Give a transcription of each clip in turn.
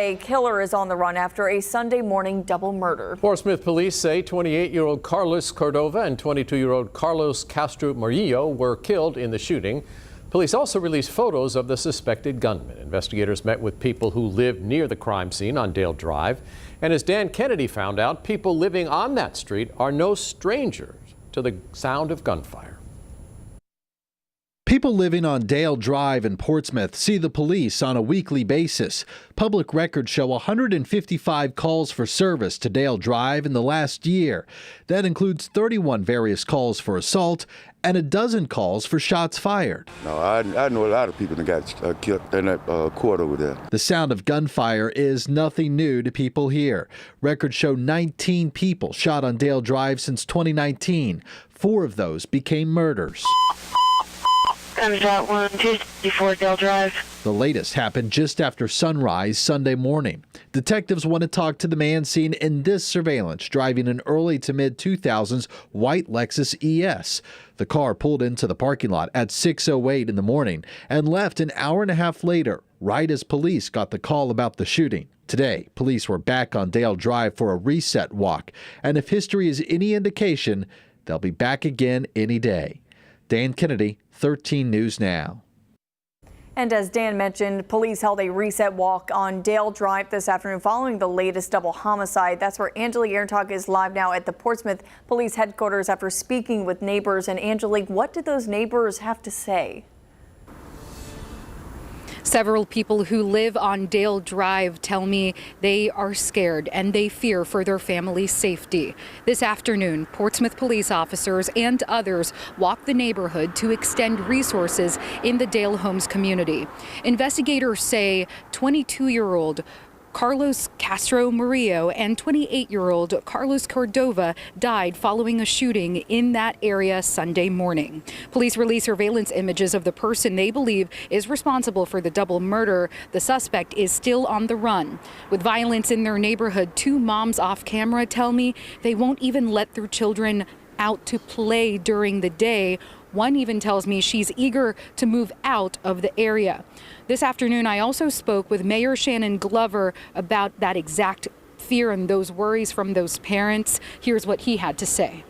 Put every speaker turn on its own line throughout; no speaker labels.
A killer is on the run after a Sunday morning double murder.
Portsmouth police say 28-year-old Carlos Cordova and 22-year-old Carlos Castro Murillo were killed in the shooting. Police also released photos of the suspected gunman. Investigators met with people who lived near the crime scene on Dale Drive. And as Dan Kennedy found out, people living on that street are no strangers to the sound of gunfire.
People living on Dale Drive in Portsmouth see the police on a weekly basis. Public records show 155 calls for service to Dale Drive in the last year. That includes 31 various calls for assault and a dozen calls for shots fired.
No, I know a lot of people that got killed in that court over there.
The sound of gunfire is nothing new to people here. Records show 19 people shot on Dale Drive since 2019. 4 of those became murders.
Gunshot 124 Dale Drive.
The latest happened just after sunrise Sunday morning. Detectives want to talk to the man seen in this surveillance driving an early to mid-2000s white Lexus ES. The car pulled into the parking lot at 6:08 in the morning and left an hour and a half later, right as police got the call about the shooting. Today, police were back on Dale Drive for a reset walk, and if history is any indication, they'll be back again any day. Dan Kennedy, 13 News Now.
And as Dan mentioned, police held a reset walk on Dale Drive this afternoon following the latest double homicide. That's where Angelique Airtalk is live now at the Portsmouth Police Headquarters after speaking with neighbors. And Angelique, what did those neighbors have to say?
Several people who live on Dale Drive tell me they are scared and they fear for their family's safety. This afternoon, Portsmouth police officers and others walked the neighborhood to extend resources in the Dale Homes community. Investigators say 22-year-old Carlos Castro Murillo and 28-year-old Carlos Cordova died following a shooting in that area Sunday morning. Police released surveillance images of the person they believe is responsible for the double murder. The suspect is still on the run. With violence in their neighborhood, 2 moms off camera tell me they won't even let their children out to play during the day. One even tells me she's eager to move out of the area. This afternoon, I also spoke with Mayor Shannon Glover about that exact fear and those worries from those parents. Here's what he had to say.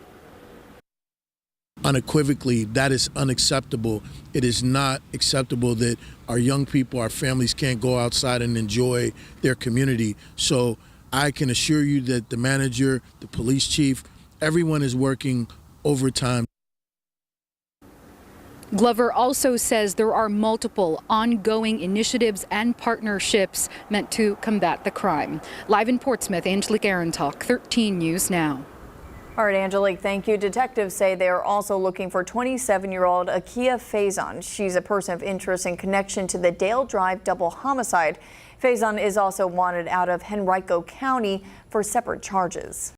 Unequivocally, that is unacceptable. It is not acceptable that our young people, our families can't go outside and enjoy their community. So I can assure you that the manager, the police chief, everyone is working overtime.
Glover also says there are multiple ongoing initiatives and partnerships meant to combat the crime. Live in Portsmouth, Angelique Airtalk, 13 News Now.
All right, Angelique, thank you. Detectives say they are also looking for 27-year-old Akia Faison. She's a person of interest in connection to the Dale Drive double homicide. Faison is also wanted out of Henrico County for separate charges.